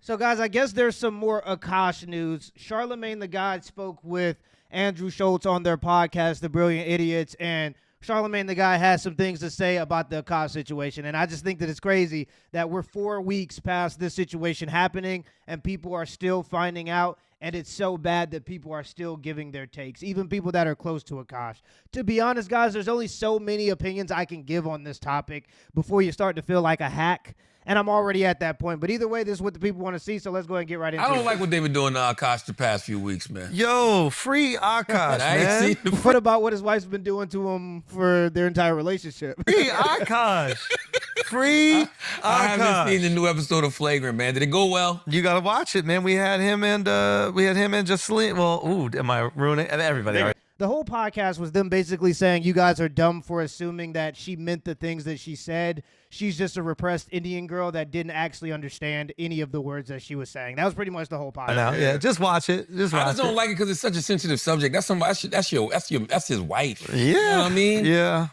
So, guys, I guess there's some more Akaash news. Charlemagne the God spoke with Andrew Schultz on their podcast, The Brilliant Idiots, and Charlemagne the Guy has some things to say about the Akaash situation. And I just think that it's crazy that we're 4 weeks past this situation happening and people are still finding out. And it's so bad that people are still giving their takes, even people that are close to Akaash. To be honest, guys, there's only so many opinions I can give on this topic before you start to feel like a hack. And I'm already at that point. But either way, this is what the people want to see, so let's go ahead and get right into it. I don't like what they've been doing to Akaash the past few weeks, man. Yo, free Akaash, man. What about what his wife's been doing to him for their entire relationship? Free Akaash. Free Akaash. I haven't seen the new episode of Flagrant, man. Did it go well? You got to watch it, man. We had him and Jocelyn. Well, am I ruining it? Everybody. Right? The whole podcast was them basically saying you guys are dumb for assuming that she meant the things that she said. She's just a repressed Indian girl that didn't actually understand any of the words that she was saying. That was pretty much the whole podcast. I know, yeah. Just watch it. I just don't like it because it's such a sensitive subject. That's his wife. Yeah. You know what I mean? Yeah.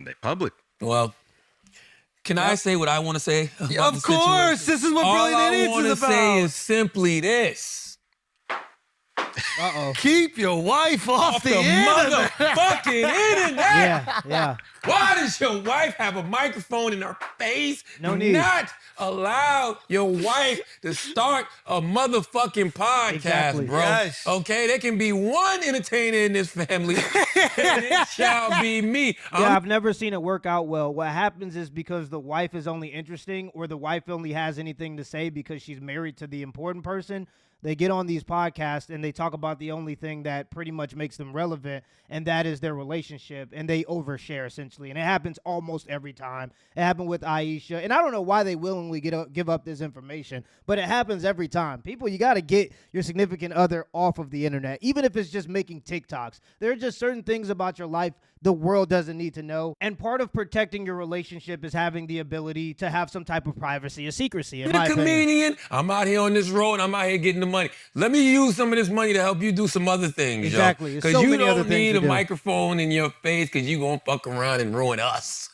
They public. Well, can I say what I want to say? Of course. This is what Brilliant Idiots is about. All I want to say is simply this. Uh-oh. Keep your wife off the internet. motherfucking internet. Yeah. Why does your wife have a microphone in her face? No Do need. not allow your wife to start a motherfucking podcast, Exactly. bro. Yes. Okay, there can be one entertainer in this family, and it shall be me. Yeah, I've never seen it work out well. What happens is because the wife is only interesting or the wife only has anything to say because she's married to the important person, they get on these podcasts and they talk about the only thing that pretty much makes them relevant, and that is their relationship, and they overshare essentially. And it happens almost every time. It happened with Aisha, and I don't know why they willingly give up this information, but it happens every time. People, you got to get your significant other off of the internet, even if it's just making TikToks. There are just certain things about your life the world doesn't need to know, and part of protecting your relationship is having the ability to have some type of privacy or secrecy. I'm a comedian. I'm out here on this road, and I'm out here getting the money. Let me use some of this money to help you do some other things, Exactly. Because so you many other don't things need to a do. microphone in your face because you're going to fuck around and ruin us.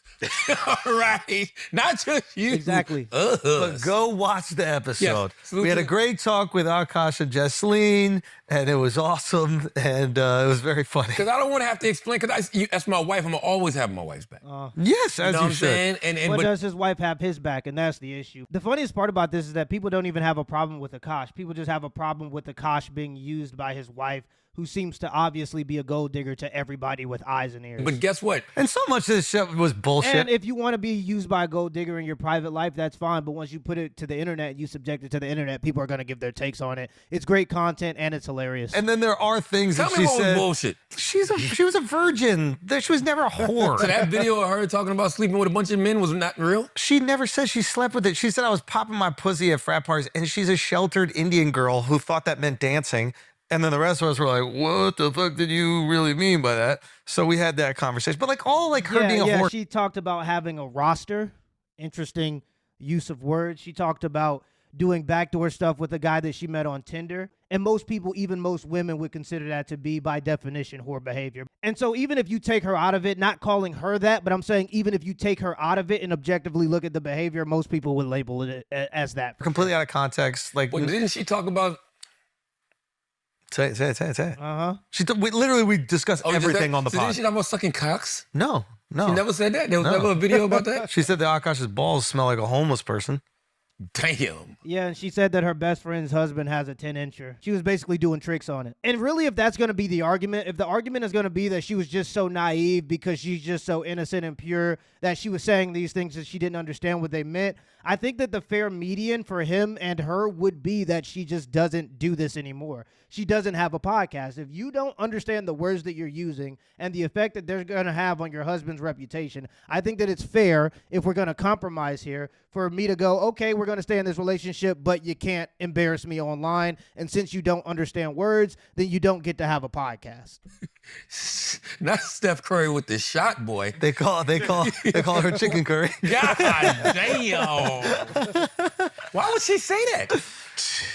All right? Not just you. Exactly. But go watch the episode. Yes. We had a great talk with Akaash and Jocelyn, and it was awesome, and it was very funny. Because I don't want to have to explain, because that's my wife. I'm going to always have my wife's back. Yes, as You know what you I'm should. saying? But But does his wife have his back? And that's the issue. The funniest part about this is that people don't even have a problem with Akaash. People just have a problem with Akaash being used by his wife, who seems to obviously be a gold digger to everybody with eyes and ears. But guess what? And so much of this shit was bullshit. And if you want to be used by a gold digger in your private life, that's fine. But once you put it to the internet, you subject it to the internet, people are going to give their takes on it. It's great content and it's hilarious. And then there are things Tell that me she what was said. bullshit. She was a virgin. She was never a whore. So that video of her talking about sleeping with a bunch of men was not real? She never said she slept with it. She said I was popping my pussy at frat parties, and she's a sheltered Indian girl who thought that meant dancing. And then the rest of us were like, what the fuck did you really mean by that? So we had that conversation. But her being a whore. She talked about having a roster. Interesting use of words. She talked about doing backdoor stuff with a guy that she met on Tinder. And most people, even most women, would consider that to be, by definition, whore behavior. And so even if you take her out of it, not calling her that, but I'm saying even if you take her out of it and objectively look at the behavior, most people would label it as that. Completely out of context. But didn't she talk about... Say it. Uh-huh. We discussed everything on the so pod. Didn't she talk about sucking cocks? No. She never said that? There was never a video about that? She said that Akaash's balls smell like a homeless person. Damn. Yeah, and she said that her best friend's husband has a 10-incher. She was basically doing tricks on it. And really, if that's going to be the argument, if the argument is going to be that she was just so naive because she's just so innocent and pure that she was saying these things that she didn't understand what they meant, I think that the fair median for him and her would be that she just doesn't do this anymore. She doesn't have a podcast. If you don't understand the words that you're using and the effect that they're going to have on your husband's reputation, I think that it's fair, if we're going to compromise here, for me to go, okay, we're going to stay in this relationship, but you can't embarrass me online. And since you don't understand words, then you don't get to have a podcast. Not Steph Curry with the shot, boy. They call her chicken curry. God damn. Why would she say that?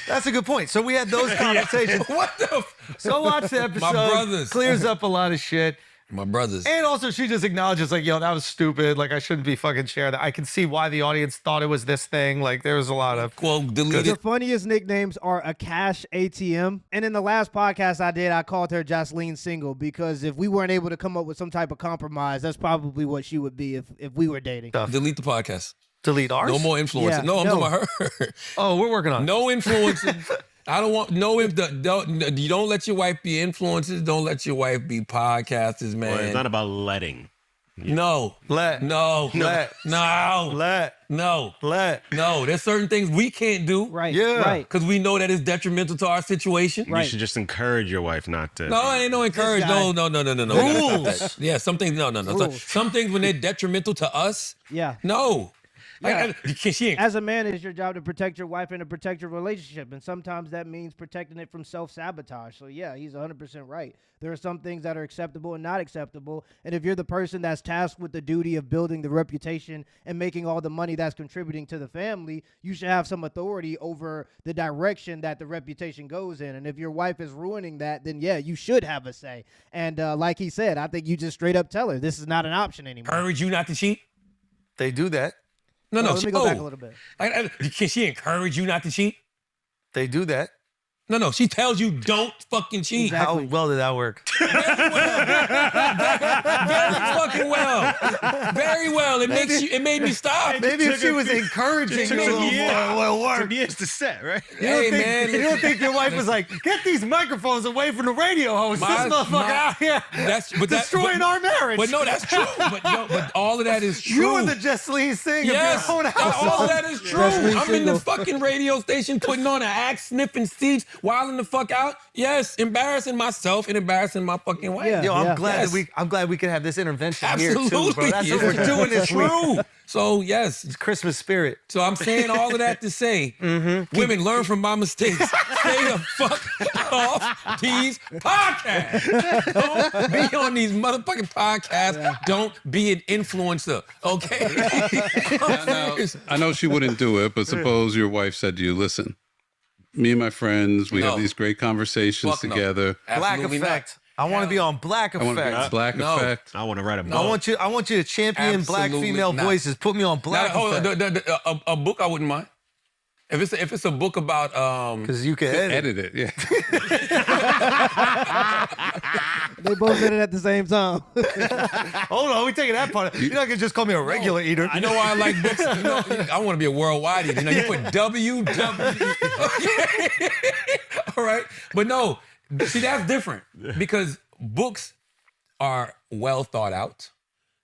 That's a good point. So we had those conversations. What the? Go watch the episode. My brothers. Clears up a lot of shit. My brothers. And also, she just acknowledges, like, yo, that was stupid. Like, I shouldn't be fucking sharing that. I can see why the audience thought it was this thing. Like, there was a lot of... Well, delete The it. funniest nicknames are Akaash ATM. And in the last podcast I did, I called her Jocelyn Single because if we weren't able to come up with some type of compromise, that's probably what she would be if we were dating. Delete the podcast. Delete ours? No more influencers. Yeah, no, I'm talking about her. Oh, we're working on it. No influencers. I don't want you don't let your wife be influencers. Don't let your wife be podcasters, man. Well, it's not about letting. No. Let. No. Let. No. Let. No. Let. No. There's certain things we can't do. Right. Yeah. Right. Because we know that it's detrimental to our situation. Right. You should just encourage your wife not to. No, ain't no encourage. guy. No. Rules. Yeah, some things. No. Rules. Some things when they're detrimental to us. Yeah. No. Yeah. She ain't. As a man, it's your job to protect your wife and to protect your relationship. And sometimes that means protecting it from self-sabotage. So, yeah, he's 100% right. There are some things that are acceptable and not acceptable. And if you're the person that's tasked with the duty of building the reputation and making all the money that's contributing to the family, you should have some authority over the direction that the reputation goes in. And if your wife is ruining that, then, yeah, you should have a say. And like he said, I think you just straight up tell her this is not an option anymore. Encourage you not to cheat? They do that. No. Let me go back a little bit. Can she encourage you not to cheat? They do that. No. She tells you don't fucking cheat. Exactly. How well did that work? Very fucking well. Very well. It made me stop. Maybe if she was encouraging you a little more, it would work. Took years to set, right? Hey, man. You don't think your wife was like, get these microphones away from the radio host. This motherfucker out here destroying our marriage. But no, that's true. But all of that is true. You are the Jocelyn Singh Yes, of your own household. all of that is true. Jocelyn I'm in the Single. fucking radio station putting on an axe, sniffing seats, wilding the fuck out. Yes, embarrassing myself and embarrassing my fucking wife. Yeah. Yo, I'm Yes. glad we can have this intervention Absolutely. here too, bro. That's what we're doing this week. True. So yes. It's Christmas spirit. So I'm saying all of that to say, women, learn from my mistakes. Stay the fuck off these podcasts. Don't be on these motherfucking podcasts. Don't be an influencer, okay? I know she wouldn't do it, but suppose your wife said to you, listen, me and my friends, we have these great conversations Fuck no. together. Black Absolutely Effect. I want to be on Black I want to be Effect. Black No. Effect. I want to write a book. I want you to champion black Absolutely female not. voices. Put me on Black Effect. A book I wouldn't mind. If it's a book about Because you can edit. Edit it, yeah. They both did it at the same time. Hold on, we taking that part. You're not gonna just call me a regular eater. I know why I like books. You know, I want to be a worldwide eater. You know, you put WW. Okay. All right. But no, see, that's different because books are well thought out.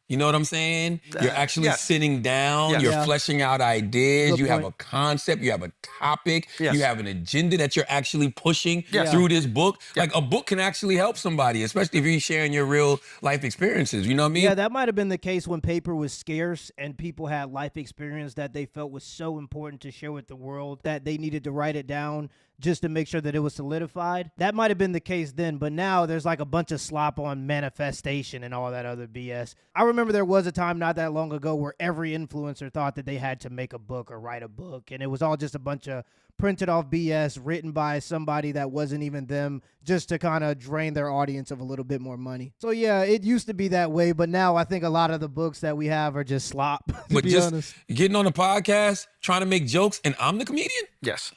You know what I'm saying? You're actually yes. sitting down. Yes. You're Yeah. fleshing out ideas. Good you have point. a concept. You have a topic. Yes. You have an agenda that you're actually pushing Yes. through this book. Like a book can actually help somebody, especially if you're sharing your real life experiences. You know what I mean? Yeah, that might have been the case when paper was scarce and people had life experience that they felt was so important to share with the world that they needed to write it down just to make sure that it was solidified. That might have been the case then, but now there's like a bunch of slop on manifestation and all that other BS. I remember there was a time not that long ago where every influencer thought that they had to make a book or write a book, and it was all just a bunch of printed off BS written by somebody that wasn't even them just to kind of drain their audience of a little bit more money. So yeah, it used to be that way, but now I think a lot of the books that we have are just slop, to But be just honest. getting on a podcast, trying to make jokes, and I'm the comedian? Yes.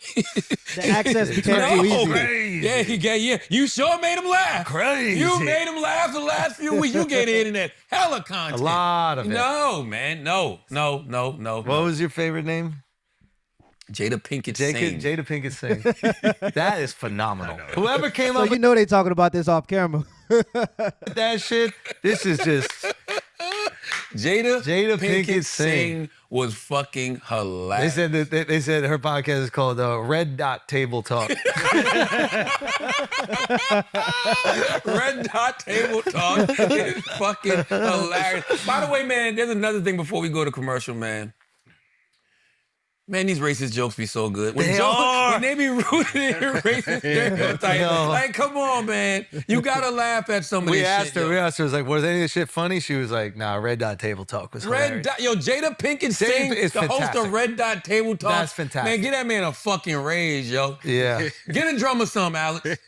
The access became too easy. Yeah. You sure made him laugh. Crazy. You made him laugh the last few weeks. You get internet hella content. A lot of it. No, man. No. What was your favorite name? Jada Pinkett Singh. Jada Pinkett Singh. That is phenomenal. Whoever came So up you with know they talking about this off camera. that shit, this is just Jada Pinkett Singh was fucking They hilarious. said that they said her podcast is called Red Dot Table Talk. Red Dot Table Talk is fucking hilarious. By the way, man, there's another thing before we go to commercial, man. Man, these racist jokes be so good. When They are. When they be rooted in racist stereotypes, like, come on, man. You gotta laugh at some of We this asked shit. her, I was like, was any of this shit funny? She was like, nah, Red Dot Table Talk was hilarious. Jada Pinkett Singh, is the host fantastic. of Red Dot Table Talk. That's fantastic. Man, get that man a fucking raise, yo. Yeah. Get a drum or something, Alex.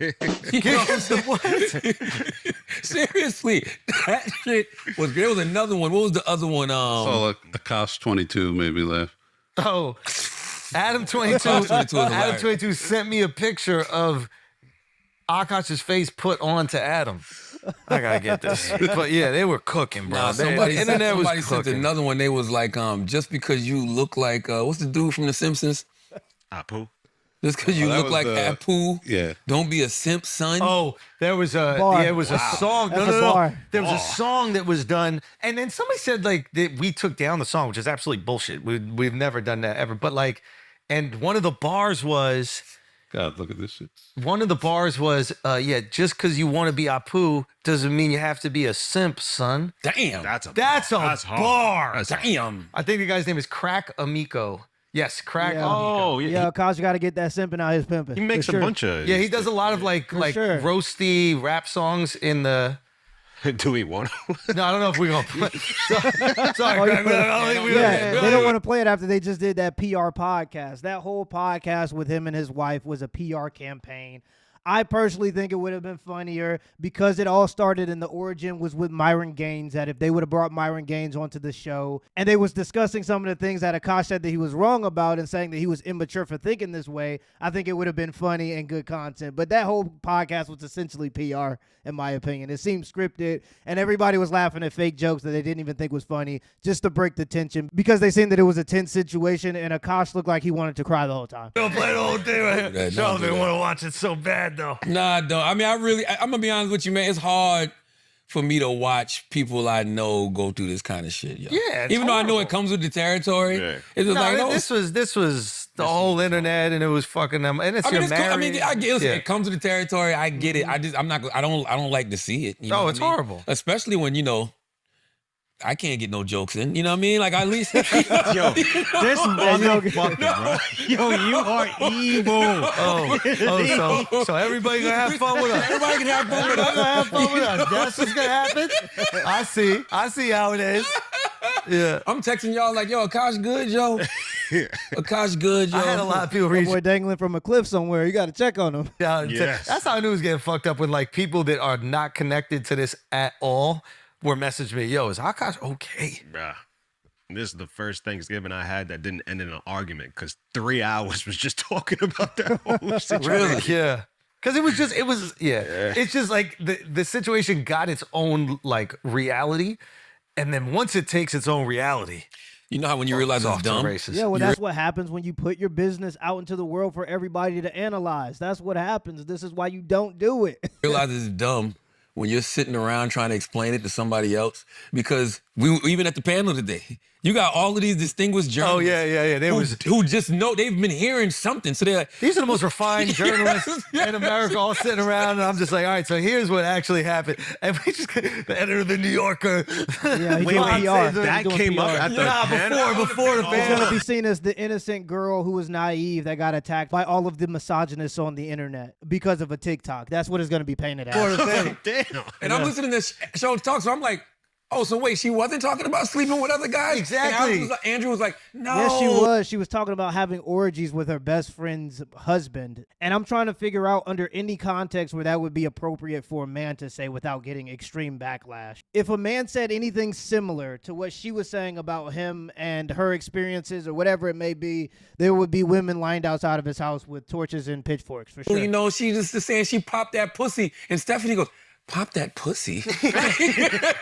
Seriously, that shit was great. There was another one. What was the other one? So Akaash 22 made me laugh. Oh, Adam 22. Adam 22 sent me a picture of Akaash's face put onto Adam. I gotta get this. But yeah, they were cooking, bro. Nah, The somebody internet was sent cooking. another one. They was like, just because you look like what's the dude from The Simpsons? Apu. Just because you that look was like Apu, Yeah. don't be a simp, son. Oh, there was a Bar. a song. That's No. a bar. There was a song that was done, and then somebody said like that we took down the song, which is absolutely bullshit. We've never done that ever. But like, and one of the bars was. God, look at this shit. Yeah, just because you want to be Apu doesn't mean you have to be a simp, son. Damn. That's a hard. bar. Damn. I think the guy's name is Crack Amico. Yes, Crack Yeah. Amico. Oh, Yeah, Akaash got to get that simping out his pimping. He makes for sure. a bunch of. Yeah, he does a lot of like sure. roasty rap songs in the. Do we want to? No, I don't know if we're gonna play. Sorry, Oh, Crack. you I don't think we- Yeah, they don't want to play it after they just did that PR podcast. That whole podcast with him and his wife was a PR campaign. I personally think it would have been funnier because it all started in the origin was with Myron Gaines, that if they would have brought Myron Gaines onto the show and they was discussing some of the things that Akaash said that he was wrong about and saying that he was immature for thinking this way, I think it would have been funny and good content. But that whole podcast was essentially PR, in my opinion. It seemed scripted and everybody was laughing at fake jokes that they didn't even think was funny just to break the tension because they seemed that it was a tense situation and Akaash looked like he wanted to cry the whole time. Don't play the whole thing right here. Charlemagne want to watch it so bad though. Nah, don't. I mean, I'm gonna be honest with you, man. It's hard for me to watch people I know go through this kind of shit, yo. Yeah, it's even though I know horrible. it comes with the territory, Yeah. it's just like, no. this was the whole internet, and it was fucking them. And it's I mean, your it's cool. I mean, married. I get Yeah. it comes with the territory. I get it. I don't like to see it. You know Oh, what it's I mean? horrible. Especially when I can't get no jokes in. You know what I mean? Like at least Yo, this motherfucker, bro. Yo, you are evil. So everybody gonna have fun with us. everybody can have fun with us. Gonna have fun with us. That's what's gonna happen. I see how it is. Yeah. I'm texting y'all like, yo, Akaash good, yo. Akaash good, yo. I had a lot of people That reach boy dangling from a cliff somewhere. You got to check on him. out. Yes. That's how I knew it was getting fucked up when like people that are not connected to this at all were messaging me, yo, is Akaash okay? Bruh. This is the first Thanksgiving I had that didn't end in an argument because 3 hours was just talking about that whole situation. Yeah. Because it's just like the situation got its own like reality. And then once it takes its own reality, You know how when you realize it's off to dumb? races. Yeah, well, that's what happens when you put your business out into the world for everybody to analyze. That's what happens. This is why you don't do it. Realize it's dumb when you're sitting around trying to explain it to somebody else. Because we even at the panel today, you got all of these distinguished journalists. Oh, yeah. Who just know they've been hearing something. So they're like, These are the most refined journalists in America all sitting around. And I'm just like, all right, so here's what actually happened. And we just, the editor of the New Yorker. Yeah, he's Wait, doing wait, PR. that He's doing came up PR. at the Nah, before the He's going to panel. be seen as the innocent girl who was naive that got attacked by all of the misogynists on the internet because of a TikTok. That's what it's going to be painted as. Damn. and I'm listening to this show talk, so I'm like, oh, so wait, she wasn't talking about sleeping with other guys? Exactly. And Andrew was like, no. Yes, she was. She was talking about having orgies with her best friend's husband. And I'm trying to figure out under any context where that would be appropriate for a man to say without getting extreme backlash. If a man said anything similar to what she was saying about him and her experiences or whatever it may be, there would be women lined outside of his house with torches and pitchforks for sure. You know, she just saying she popped that pussy. And Stephanie goes, pop that pussy? I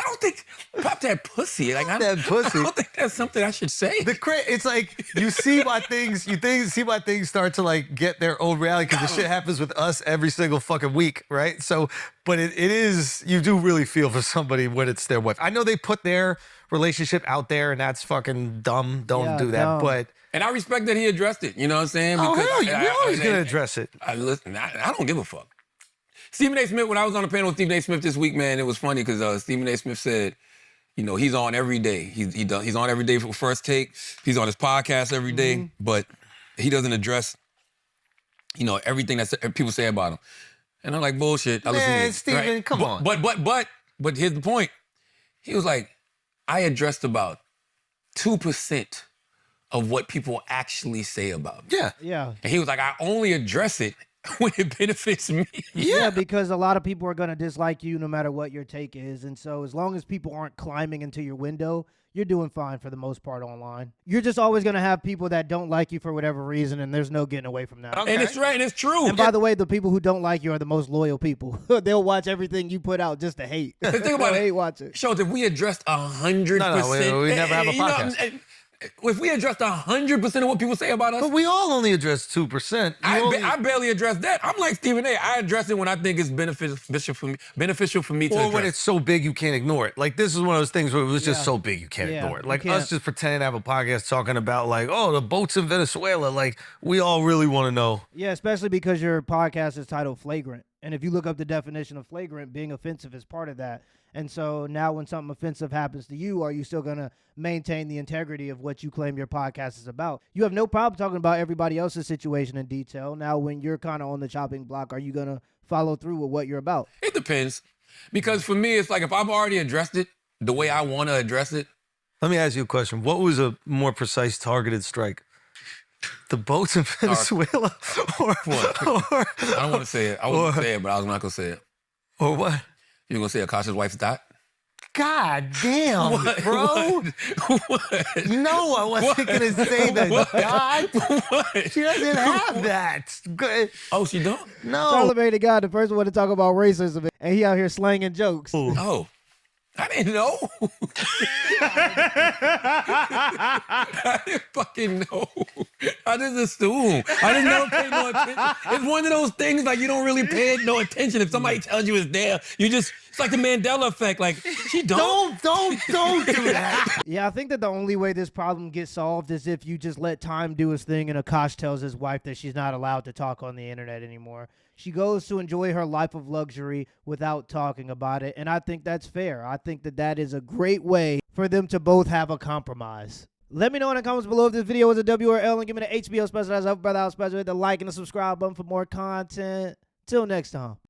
don't think, pop that pussy. Like, I That pussy. I don't think that's something I should say. It's like you see why things start to like get their own reality because the shit happens with us every single fucking week, right? So, but it is, you do really feel for somebody when it's their wife. I know they put their relationship out there and that's fucking dumb. Don't do that. dumb. But And I respect that he addressed it. You know what I'm saying? oh Because hell, you're always gonna address it. Listen, I don't give a fuck. Stephen A. Smith, when I was on the panel with Stephen A. Smith this week, man, it was funny because Stephen A. Smith said, You know, he's on every day. He's on every day for First Take. He's on his podcast every day, but he doesn't address, you know, everything that people say about him. And I'm like, bullshit. Man, Steven, come on. But here's the point. He was like, I addressed about 2% of what people actually say about me. Yeah. Yeah. And he was like, I only address it when it benefits me. Yeah, because a lot of people are going to dislike you no matter what your take is. And so as long as people aren't climbing into your window, you're doing fine for the most part online. You're just always going to have people that don't like you for whatever reason, and there's no getting away from that. Okay. And it's right, and it's true. And by the way, the people who don't like you are the most loyal people. They'll watch everything you put out just to hate. Think about it. Hate watch it. Shows if we addressed 100%. No, we never have a you know, podcast. if we addressed 100% of what people say about us, But we all only address 2%. I barely address that. I'm like Stephen A. I address it when I think it's beneficial for me to Or address. when it's so big you can't ignore it. Like, this is one of those things where it was just so big you can't Yeah, ignore it. you Like, can't. us just pretending to have a podcast talking about, like, oh, the boats in Venezuela. Like, we all really want to know. Yeah, especially because your podcast is titled Flagrant. And if you look up the definition of flagrant, being offensive is part of that. And so now when something offensive happens to you, are you still going to maintain the integrity of what you claim your podcast is about? You have no problem talking about everybody else's situation in detail. Now, when you're kind of on the chopping block, are you going to follow through with what you're about? It depends. Because for me, it's like if I've already addressed it the way I want to address it. Let me ask you a question. What was a more precise targeted strike? The boats in Venezuela? Or I don't want to say it. I wouldn't say it, but I was not going to say it. Or what? You're going to say Akaash's wife's dot? God damn, bro. What? No, I wasn't going to say that. God. What? She doesn't have that. Good. Oh, she don't? No. Charlemagne the guy, the first one to talk about racism, and he out here slanging jokes. Oh. I didn't know. I didn't fucking know. I just assume. I just never paid no attention. It's one of those things like you don't really pay no attention. If somebody tells you it's there, you just, it's like the Mandela effect. Like, she don't. Don't do that. Yeah, I think that the only way this problem gets solved is if you just let time do his thing and Akaash tells his wife that she's not allowed to talk on the internet anymore. She goes to enjoy her life of luxury without talking about it, and I think that's fair. I think that that is a great way for them to both have a compromise. Let me know in the comments below if this video was a W or L, and give me the HBO special. That's up, brother. I'll special. Hit the like and the subscribe button for more content. Till next time.